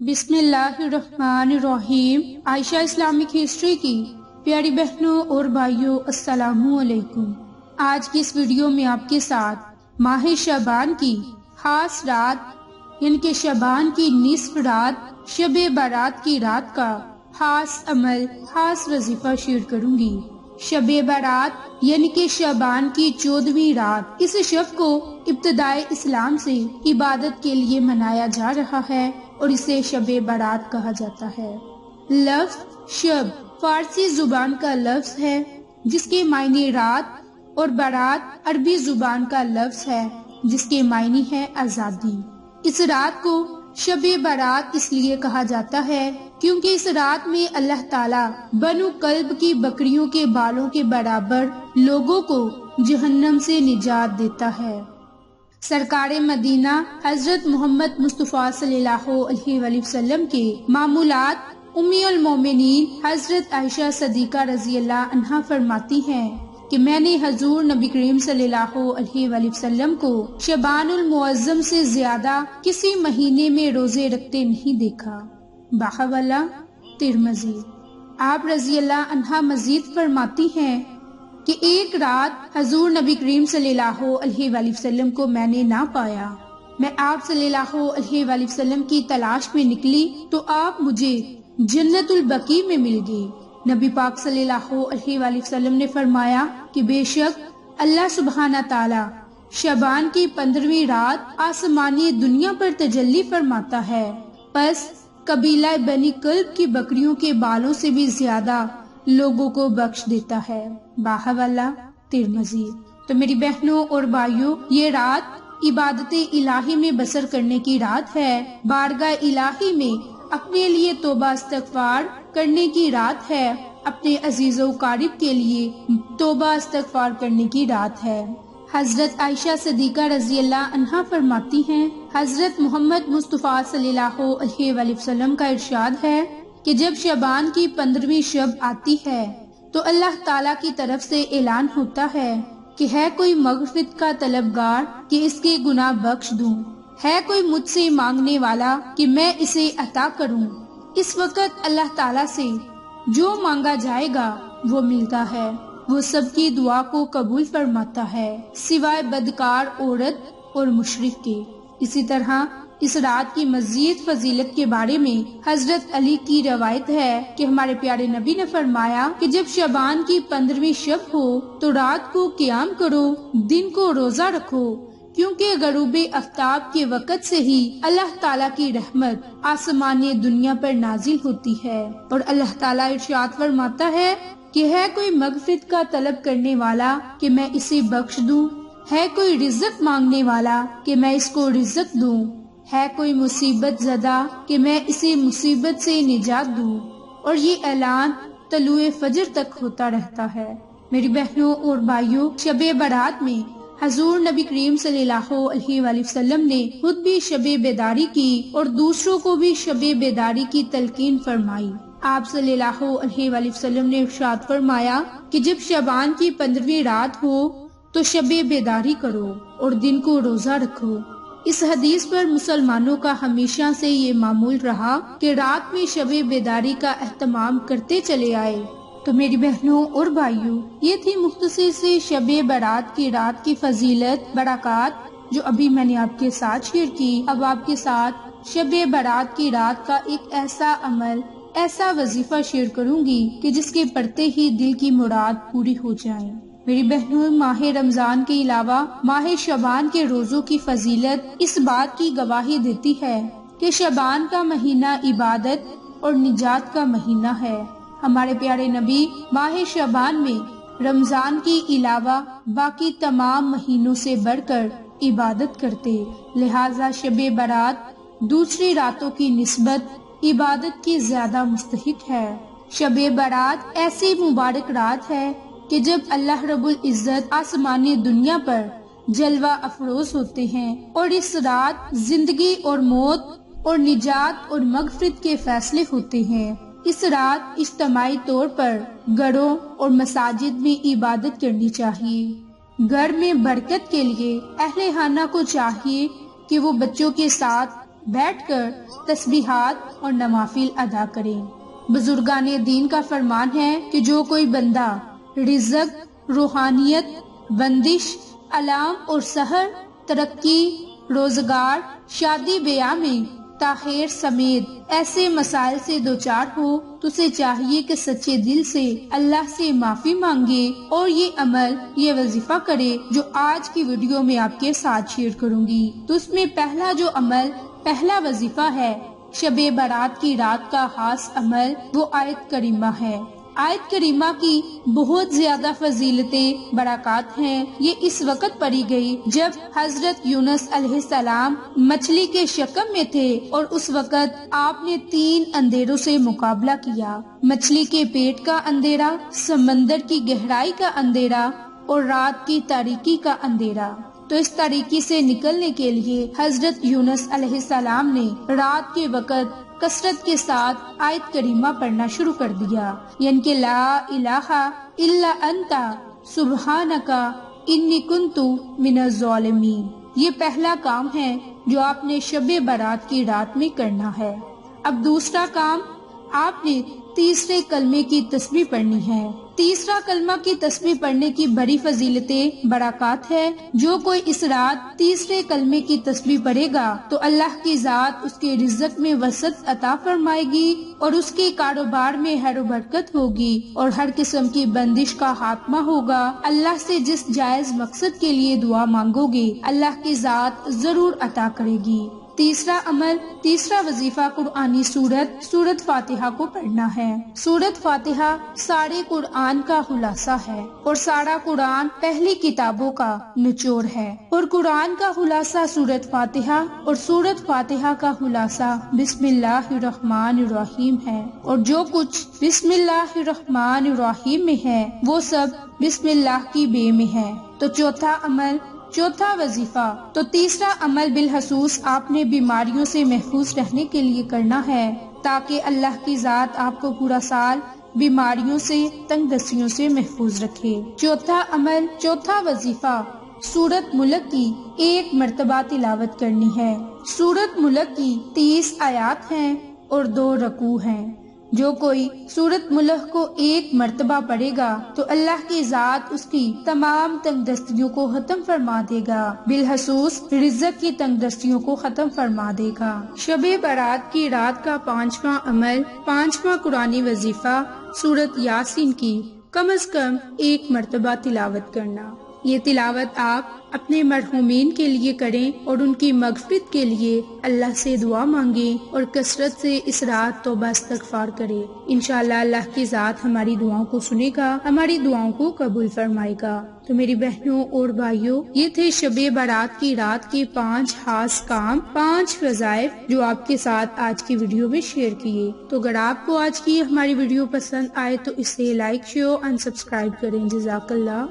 بسم اللہ الرحمن الرحیم۔ عائشہ اسلامک ہسٹری کی پیاری بہنوں اور بھائیوں، السلام علیکم۔ آج کی اس ویڈیو میں آپ کے ساتھ ماہ شعبان کی خاص رات یعنی کہ شعبان کی نصف رات شب برات کی رات کا خاص عمل، خاص وظیفہ شیئر کروں گی۔ شب برات یعنی کہ شعبان کی 14ویں رات، اس شب کو ابتدائے اسلام سے عبادت کے لیے منایا جا رہا ہے اور اسے شب برات کہا جاتا ہے۔ لفظ شب فارسی زبان کا لفظ ہے جس کے معنی رات، اور برات عربی زبان کا لفظ ہے جس کے معنی ہے آزادی۔ اس رات کو شب برات اس لیے کہا جاتا ہے کیونکہ اس رات میں اللہ تعالیٰ بنو کلب کی بکریوں کے بالوں کے برابر لوگوں کو جہنم سے نجات دیتا ہے۔ سرکار مدینہ حضرت محمد مصطفیٰ صلی اللہ علیہ وآلہ وسلم کے معمولات امی المومنین حضرت عائشہ صدیقہ رضی اللہ عنہا فرماتی ہیں کہ میں نے حضور نبی کریم صلی اللہ علیہ وآلہ وسلم کو شعبان المعظم سے زیادہ کسی مہینے میں روزے رکھتے نہیں دیکھا۔ باحوالہ ترمذی۔ آپ رضی اللہ عنہا مزید فرماتی ہیں کہ ایک رات حضور نبی کریم صلی اللہ علیہ وآلہ وسلم کو میں نے نہ پایا۔ میں آپ صلی اللہ علیہ وآلہ وسلم کی تلاش میں نکلی تو آپ مجھے جنت البقیع میں مل گئی۔ نبی پاک صلی اللہ علیہ وآلہ وسلم نے فرمایا کہ بے شک اللہ سبحانہ تعالی شعبان کی 15ویں رات آسمانی دنیا پر تجلی فرماتا ہے، پس قبیلہ بنی کلب کی بکریوں کے بالوں سے بھی زیادہ لوگوں کو بخش دیتا ہے۔ باحوالہ ترمذی۔ تو میری بہنوں اور بھائیوں، یہ رات عبادت الہی میں بسر کرنے کی رات ہے، بارگاہ الہی میں اپنے لیے توبہ استغفار کرنے کی رات ہے، اپنے عزیز و قریب کے لیے توبہ استغفار کرنے کی رات ہے۔ حضرت عائشہ صدیقہ رضی اللہ عنہا فرماتی ہیں، حضرت محمد مصطفیٰ صلی اللہ علیہ وآلہ وسلم کا ارشاد ہے کہ جب شعبان کی 15ویں شب آتی ہے تو اللہ تعالیٰ کی طرف سے اعلان ہوتا ہے کہ ہے کوئی مغفرت کا طلبگار کہ اس کے گناہ بخش دوں، ہے کوئی مجھ سے مانگنے والا کہ میں اسے عطا کروں۔ اس وقت اللہ تعالیٰ سے جو مانگا جائے گا وہ ملتا ہے، وہ سب کی دعا کو قبول فرماتا ہے سوائے بدکار عورت اور مشرک کے۔ اسی طرح اس رات کی مزید فضیلت کے بارے میں حضرت علی کی روایت ہے کہ ہمارے پیارے نبی نے فرمایا کہ جب شعبان کی 15ویں شب ہو تو رات کو قیام کرو، دن کو روزہ رکھو، کیونکہ غروب آفتاب کے وقت سے ہی اللہ تعالیٰ کی رحمت آسمانی دنیا پر نازل ہوتی ہے، اور اللہ تعالیٰ ارشاد فرماتا ہے کہ ہے کوئی مغفرت کا طلب کرنے والا کہ میں اسے بخش دوں، ہے کوئی رزق مانگنے والا کہ میں اس کو رزق دوں، ہے کوئی مصیبت زدہ کہ میں اسے مصیبت سے نجات دوں، اور یہ اعلان طلوع فجر تک ہوتا رہتا ہے۔ میری بہنوں اور بھائیوں، شب برات میں حضور نبی کریم صلی اللہ علیہ وآلہ وسلم نے خود بھی شب بیداری کی اور دوسروں کو بھی شب بیداری کی تلقین فرمائی۔ آپ صلی اللہ علیہ وآلہ وسلم نے ارشاد فرمایا کہ جب شعبان کی 15ویں رات ہو تو شب بیداری کرو اور دن کو روزہ رکھو۔ اس حدیث پر مسلمانوں کا ہمیشہ سے یہ معمول رہا کہ رات میں شب بیداری کا اہتمام کرتے چلے آئے۔ تو میری بہنوں اور بھائیوں، یہ تھی مختصر سے شب برات کی رات کی فضیلت، برکات جو ابھی میں نے آپ کے ساتھ شیئر کی۔ اب آپ کے ساتھ شب برات کی رات کا ایک ایسا عمل، ایسا وظیفہ شیئر کروں گی کہ جس کے پڑھتے ہی دل کی مراد پوری ہو جائے۔ میری بہنوں، ماہ رمضان کے علاوہ ماہ شعبان کے روزوں کی فضیلت اس بات کی گواہی دیتی ہے کہ شعبان کا مہینہ عبادت اور نجات کا مہینہ ہے۔ ہمارے پیارے نبی ماہ شعبان میں رمضان کے علاوہ باقی تمام مہینوں سے بڑھ کر عبادت کرتے، لہٰذا شب برات دوسری راتوں کی نسبت عبادت کی زیادہ مستحق ہے۔ شب برات ایسی مبارک رات ہے کہ جب اللہ رب العزت آسمانی دنیا پر جلوہ افروز ہوتے ہیں، اور اس رات زندگی اور موت اور نجات اور مغفرت کے فیصلے ہوتے ہیں۔ اس رات اجتماعی طور پر گھروں اور مساجد میں عبادت کرنی چاہیے۔ گھر میں برکت کے لیے اہل خانہ کو چاہیے کہ وہ بچوں کے ساتھ بیٹھ کر تسبیحات اور نوافل ادا کریں۔ بزرگان دین کا فرمان ہے کہ جو کوئی بندہ رزق، روحانیت، بندش، علام اور سحر، ترقی، روزگار، شادی بیاہ میں تاخیر سمیت ایسے مسائل سے دوچار ہو تو اسے چاہیے کہ سچے دل سے اللہ سے معافی مانگے اور یہ عمل، یہ وظیفہ کرے جو آج کی ویڈیو میں آپ کے ساتھ شیئر کروں گی۔ تو اس میں پہلا جو عمل، پہلا وظیفہ ہے شب برات کی رات کا خاص عمل، وہ آیت کریمہ ہے۔ آیت کریمہ کی بہت زیادہ فضیلتیں، برکات ہیں۔ یہ اس وقت پڑھی گئی جب حضرت یونس علیہ السلام مچھلی کے شکم میں تھے اور اس وقت آپ نے 3 اندھیروں سے مقابلہ کیا، مچھلی کے پیٹ کا اندھیرا، سمندر کی گہرائی کا اندھیرا اور رات کی تاریکی کا اندھیرا۔ تو اس تاریکی سے نکلنے کے لیے حضرت یونس علیہ السلام نے رات کے وقت کثرت کے ساتھ آیت کریمہ پڑھنا شروع کر دیا، یعنی کہ لا الہ الا انت سبحانک انی کنت من الظالمین۔ یہ پہلا کام ہے جو آپ نے شب برات کی رات میں کرنا ہے۔ اب دوسرا کام، آپ نے تیسرے کلمے کی تسبیح پڑھنی ہے۔ تیسرا کلمہ کی تسبیح پڑھنے کی بڑی فضیلتیں، برکات ہے۔ جو کوئی اس رات تیسرے کلمے کی تسبیح پڑھے گا تو اللہ کی ذات اس کے رزق میں وسعت عطا فرمائے گی اور اس کے کاروبار میں خیر و برکت ہوگی اور ہر قسم کی بندش کا خاتمہ ہوگا۔ اللہ سے جس جائز مقصد کے لیے دعا مانگو گے اللہ کی ذات ضرور عطا کرے گی۔ تیسرا عمل، تیسرا وظیفہ قرآنی سورت فاتحہ کو پڑھنا ہے۔ سورت فاتحہ سارے قرآن کا خلاصہ ہے اور سارا قرآن پہلی کتابوں کا نچوڑ ہے، اور قرآن کا خلاصہ سورت فاتحہ اور سورت فاتحہ کا خلاصہ بسم اللہ الرحمن الرحیم ہے، اور جو کچھ بسم اللہ الرحمن الرحیم میں ہے وہ سب بسم اللہ کی بے میں ہے۔ تو چوتھا عمل، چوتھا وظیفہ، تو تیسرا عمل بالخصوص آپ نے بیماریوں سے محفوظ رہنے کے لیے کرنا ہے تاکہ اللہ کی ذات آپ کو پورا سال بیماریوں سے، تنگ دستیوں سے محفوظ رکھے۔ چوتھا عمل، چوتھا وظیفہ، سورت ملک کی 1 مرتبہ تلاوت کرنی ہے۔ سورت ملک کی 30 آیات ہیں اور 2 رکوع ہیں۔ جو کوئی سورت ملک کو 1 مرتبہ پڑھے گا تو اللہ کی ذات اس کی تمام تنگ دستیوں کو ختم فرما دے گا، بالخصوص رزق کی تنگ دستیوں کو ختم فرما دے گا۔ شب برات کی رات کا 5واں عمل، 5واں قرآنی وظیفہ، سورت یاسین کی کم از کم 1 مرتبہ تلاوت کرنا۔ یہ تلاوت آپ اپنے مرحومین کے لیے کریں اور ان کی مغفرت کے لیے اللہ سے دعا مانگیں اور کثرت سے اس رات توبہ استغفار کریں۔ انشاءاللہ اللہ کی ذات ہماری دعاؤں کو سنے گا، ہماری دعاؤں کو قبول فرمائے گا۔ تو میری بہنوں اور بھائیوں، یہ تھے شب برات کی رات کے 5 خاص کام، 5 وظائف جو آپ کے ساتھ آج کی ویڈیو میں شیئر کیے۔ تو اگر آپ کو آج کی ہماری ویڈیو پسند آئے تو اسے لائک، شیئر اور سبسکرائب کریں۔ جزاک اللہ۔